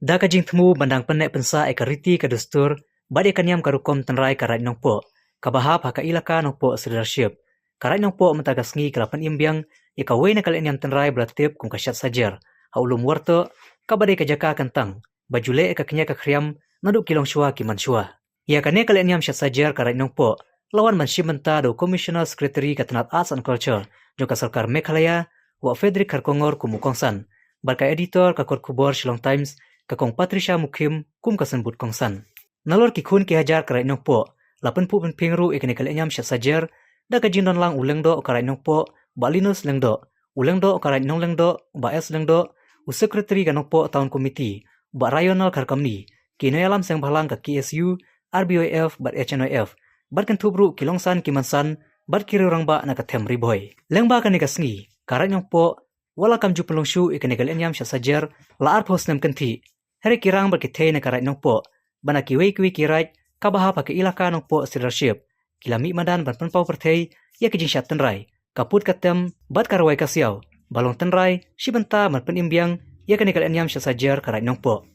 Da kajing temu bandang penek pensa ekariti ka dustur, bad ekanyam karukom tenrai karait Nongpoh, kabahap haka ilaka Nongpoh leadership. Karait Nongpoh mentagasngi ke Pynim Biang, ikawai na kalian tenrai belatip kum ka Shad Sajer, ha Lum Wortoh, kabade ka Jaka Kyntang, bajule ekaknya ka kriam, naduk kilong shua ki manshua. Ia kane kalian Shad Sajer karait Nongpoh, lawan manshimenta do Commissioner Secretary Katanat Arts and Culture, joka Sarkar Meghalaya, wa Frederick Karkongor kumukongsan, barka editor ka Kot Kubor Shillong Times, kakong Patricia Mukim kum kasembut kongsan. Nalor ki khun ki hajar karait Nongpoh, lapan pu pingru ikane kalian Shad Sajer, da kajin don lang ulengdo karait Nongpoh, ba linus lengdo, ulengdo karait nong lengdo, ba es lengdo, u sekretari ka Nongpoh tahun komiti, ba rayonal karkamni, ki noyalam seng bhalang ka KSU, RBOF bat HNOF, bat kan tubru kilongsan kimansan, bat kiri orang ba na kathem riboy. Lengba kan kasngi, karait Nongpoh, wala kamju pelongshu ikane kalian Shad Sajer, la arpo Snem kanti, hari kirang berkitay na karait Nongpoh, bana kiwi kirait, kabaha pakai ilaka Nongpoh leadership, kilami madan ban penpau pertay, ya kijing Shad tenrai, kaput katem, bat karawai kasiau, balong tenrai, shibenta man Pynim Biang, ya kane kalian Shad Sajer karait Nongpoh.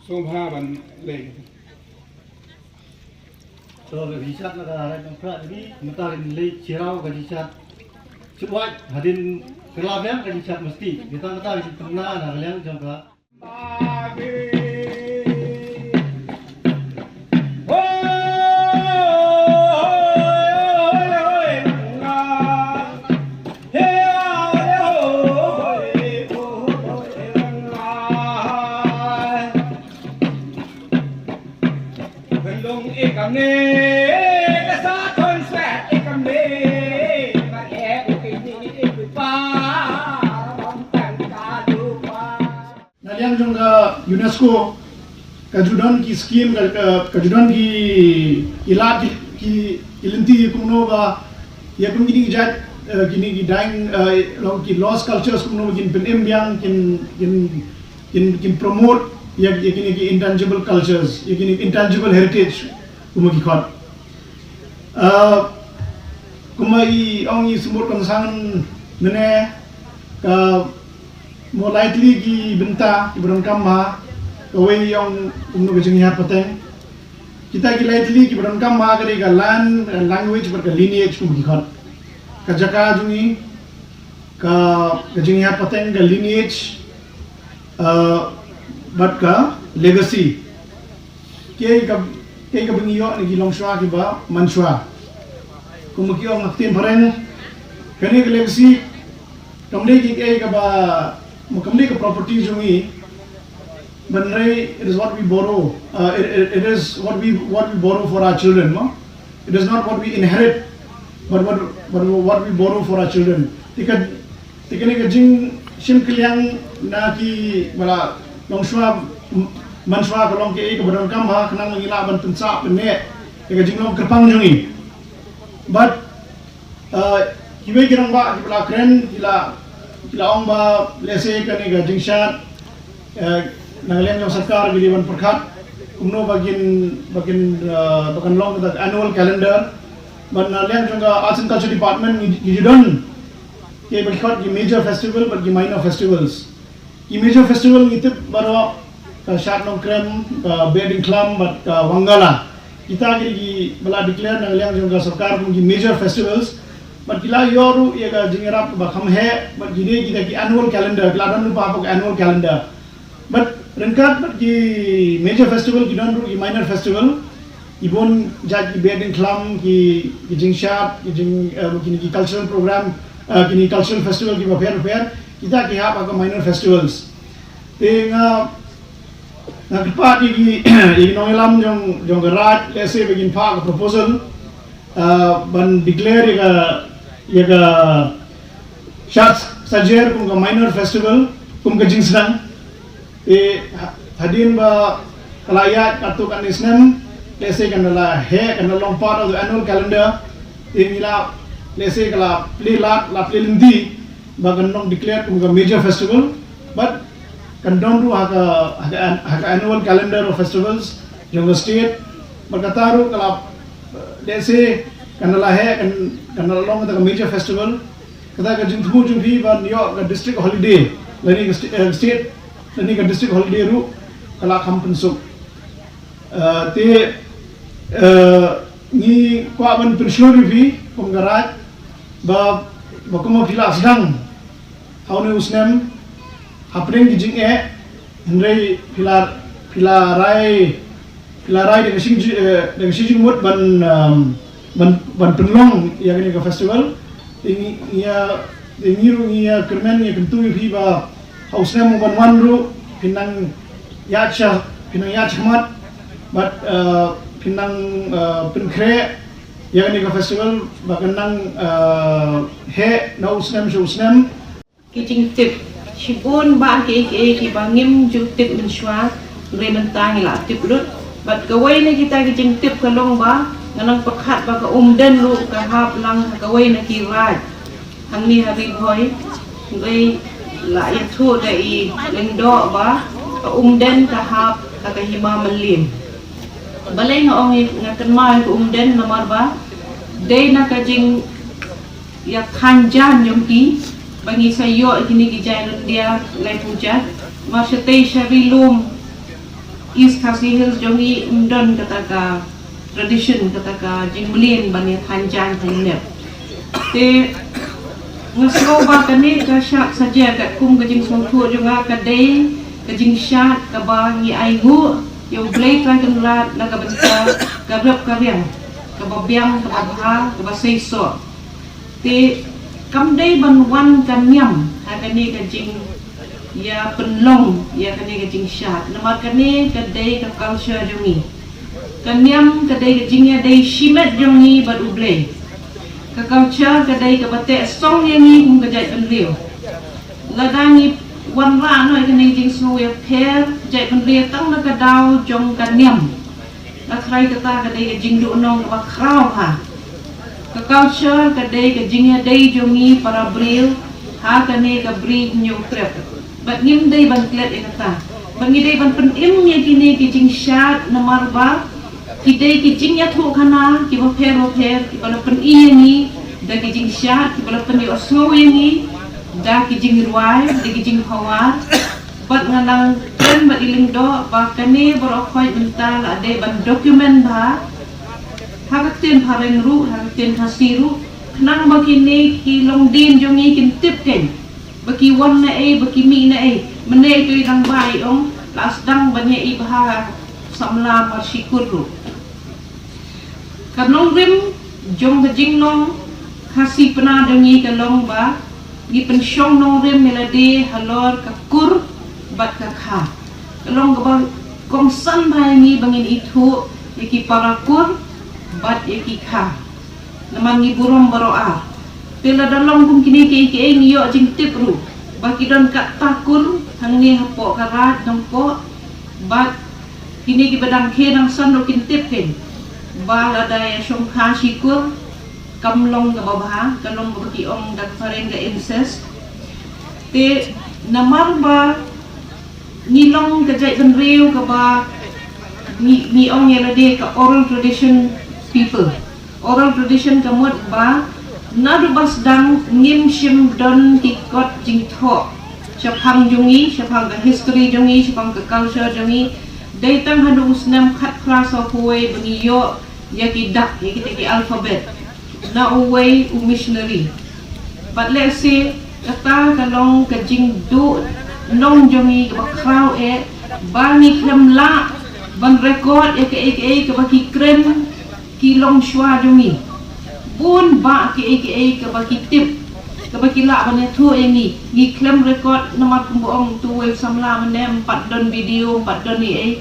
Sombha ban lei. So the Shad na karait Nongpoh ini mentarin lei cirau ka Shad. Sebuat hadin kelabnya ka Shad mesti. Kita mentarin pernah na kalian juga. Naliang juga UNESCO kajudan ki scheme kajudan ki ilat ki ilinti kumno ba ya kum gini jat gini ki daing long ki lost cultures kumno gin Pynim Biang kin promote ya gini ki intangible cultures ya gini intangible heritage kumno ki khot kumai ong i sumur konsang nene ka more likely ki benta ibrang kamma kawai yang umno kecing hat pateng kita ki likely ki ibrang kamma kare ka land language ber ka lineage kum ki khot ka jaka jungi ka kecing hat pateng ka lineage bat ka legacy ke ka bengiyo ni ki longshwa ki ba manshwa kum ki ong aktin pareng kane ka legacy kamde ki ka ba Mukamli ka property jungi, banray it is what we borrow. It is what we borrow for our children. No? It is not what we inherit, but what we borrow for our children. Tika ni ka jing sim kiliang na ki bala longshwa manshwa kalong ki ka badan kam ha kanang ngila ban pensa penne tika jing long kerpang jungi. But kiwe kirang ba ki bala kren kila ong ba lese kani ga jing Shad nangalian jong sarkar giliwan perkhat kumno bagin long the annual calendar but nangalian jong arts and culture department gidon ke perkhat ki major festival but ki minor festivals ki major festival ngitip baro Shad nongkrem bedding club but wangala kita gi bala declare nangalian jong sarkar ki major festivals but kila yoru ya ga jingerap ba khamhe but gini kita ki annual calendar keladan lupa apa annual calendar but rengkat but ki major festival ki don ki minor festival ibon jat ki bedding club ki jing Shad ki jing ki cultural program ki cultural festival ki fair kita ki hap aga minor festivals te nga kepa ki noelam jong garat lese begin pa proposal ban declare ya Shad Sajer kum ka minor festival kum ka jing Snem hadin ba kalayat kartu kan Snem let's say kanala he kanalong part of the annual calendar ingila let's say kala play play lindi bagan nong declare kung major festival but kan don't do haka annual calendar of festivals yung state magkataru kala let's say kanala he kanalong the major festival kata ka jingtmu jingpi ban yo ka district holiday lani ka state lani ka district holiday ru kala kampensuk te ni kwa ban pensiun vi penggerak ba kuma pila sedang haune usnem hapring gijing hendrai pila rai dengan sijing mut ban penlong yang ini ke festival ini ru kermen ya kentu vi ba usnem ban wanru pinang yacha mat but pinang penkre yang ini ke festival bakenang he na usnem kijing tip shibun ba ki bangim ju tip menshwa rementang la tip lut bat kawai na kita kijing tip kalong ba nganang pakhat ba ka umden lu ka hap lang kawai na ki raj hang ni hari boy ngai la ya thu dai lengdo ba ka umden ka hap ka hima malim balai nga ong ngakan mai ka umden nomor ba day na kajing ya kanjan yung ki bangi sayo kini gijayan dia lai puja masyate syari lum East Khasi Hills jongi undon kataka tradition kataka jingblin bani kanjan thainep te ngaso ba kani ka Shad Sajer kat kum kajing songthu jonga ka day kajing Shad ka ba ngi aigu yung blay try kan rat na ka banta ka rap ka riang kababiang kababha kabasayso ti kamday banwan kanyam hakani kajing ya penlong ya kani kajing Shad nama kani kadai ka culture jongi kanyam kadai kajing ya dai shimet jongi baduble ka culture kadai ka bate song yangi kung kajai penrio ladangi wanra no kani kajing snow ya pair jai penrio tang na kadaw jong kanyam nakrai kata kadai ka jingdu nong ka kraw ha ka culture kadai ka jingya dai jongi para bril ha kane ka bri nyu trep bat ngim dai ban klet kata bangi dai ban pen im nya kini ki jing Shad na marba ki dai ki jingya thu khana ki ba pher ki ba pen i ni da ki jing Shad ki ba pen yo snow ni da ki jing ruai da ki jing hawar bat nganang kan bat iling do ba kani borokhoi mental ade ban dokumen ba hakatin phareng ru hakatin hasiru knang bakini ki longdin jongi kin tip ken baki wan na baki mi na mene tu dang bai ong las dang banya i baha samla mashikur ru kanong rim jong jing nong khasi pena jongi kalong ba gi pensyong nong rim melade halor kakur bat kakha kalong gabang kongsan bhai ni bangin itu yaki parakur bat yaki kha naman ni burong baroa pela dalong kum kini ke ngiyo jing tip ru baki don kat takur hang ni hapo karat nongpoh bat kini ki badang ke nang san ro kin tip ken ba ada ya shong kha shikur kamlong ga babha kalong baki ong dak fareng ga incest te namar ba nilong kajai benriu ka ba ni ong yela de ka oral tradition people oral tradition kamot ba nadu bas dang ngim shim don ki kot jing tho chapang jongi chapang ka history jongi chapang ka culture jongi dai tang hadu Snem khat class of way bani yo yaki dak yaki teki alphabet na way missionary but let's say kata kalong ka jing du nong jongi ka kraw bani klem la ban record ka baki kren ki long shwa jongi bun ba ka baki tip ka baki la ban thu ni klem record nomor kumboong tu web samla manem 4 don video 4 don ni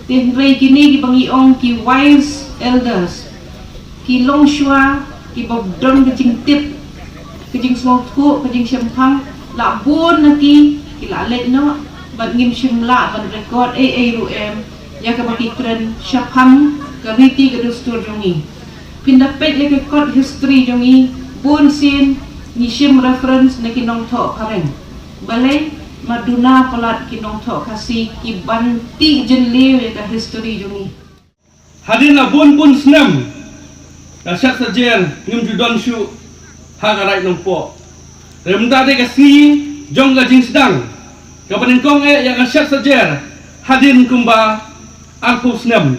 tin rei kini ki bangi ong ki wise elders ki long shwa ki bob don ka jing tip ka jing small thu ka jing shampang la bun naki kila let no bat ngim shimla ban record ru em ya ka baki kren shapam kariti ke dustur jongi. Pindapet le ke court history jongi, bun sin nishim reference na Nongpoh kareng. Balai maduna pelat Nongpoh kasih ki banti jenlew ke history jongi. Hadin la bun pun Snem. Dan Shad Sajer ngim judon syu ha karai Nongpoh. Remta de kasi jong ga jing sedang. Kapanin kong ya ka Shad Sajer hadin kumba aku Snem.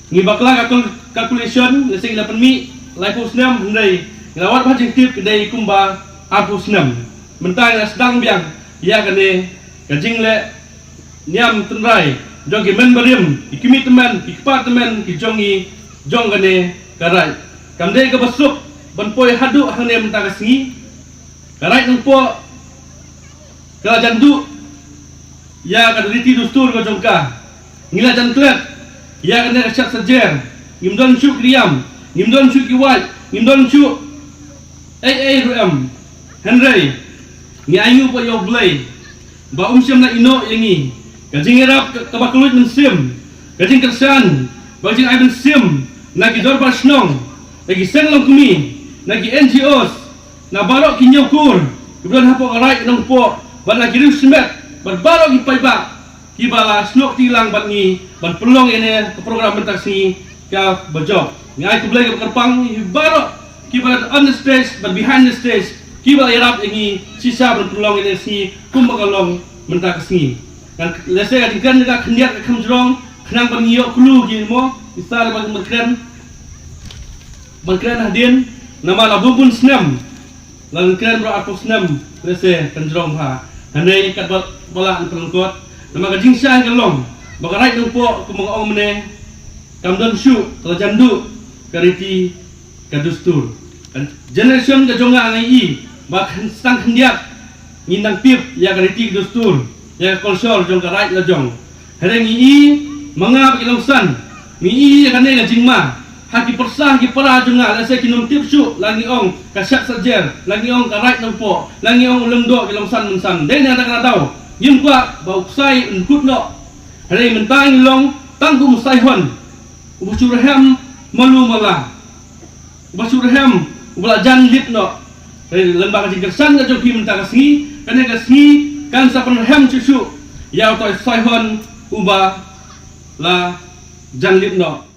Ngi bakla calculation lesing 8 mi laipu Snem ndai ngawat ba jing tip dei kumba aku Snem. Mentai la sedang biang ya kane ka jing le nyam tenrai jong ki men barim ikimi teman ikpa teman ki jongi jong kane karai kamdei ka basuk banpoi hadu hane mentang singi karai Nongpoh kala jandu ya ka riti dustur ko jongka ngila janklet ya ka ne Shad Sajer ngimdon syuk riam ngimdon syuk kiwat ngimdon syuk ruam henry ngi ayu po yo blay ba syam na ino yangi kajing erap kabakulut mensim kajing kersan bajing ay mensim nagi dorbar snong nagi senlong kumi nagi NGOs na barok kinyokur kemudian hapo karai Nongpoh ban lagi riu semet ban barok ipaiba kibala snok tilang ban ngi ban pelong ini ke program mentasi ka bajok ngai kublai ke kerpang barok kibala on the stage ban behind the stage kibala erap ngi sisa ban pelong ini si kumbakalong mentasi dan lese adikan ka kendiak ka kamjrong kenang ban ngiyok kulu gi mo isar ban Mangkren Hadien nama labu pun Snem lalu kren bro aku Snem lese kanjrong ha handai kat bola pelengkot nama kajing syah kelong bakarai Nongpoh ku mengong mene kamdon syu kala jandu kariti kadustur kan generation ka jonga ngai i bak stang kendiak ngindang pip ya kariti dustur ya kultur jong karai la jong hereng i manga kilongsan mi i kan ne jing ma haki persah haki para junga la se kinum tip syu langi ong ka Shad Sajer langi ong ka right Nongpoh langi ong lengdo kilongsan mensan den ada kana tau yim kwa bau sai unkut no hari mentang long tangku musaihon ubusurahem malu mala ubusurahem ubalajan lip no hari lembang jingkersan ka joki mentang kasngi kana kasngi kan sapan hem cucu ya toy saihon uba la jan lip no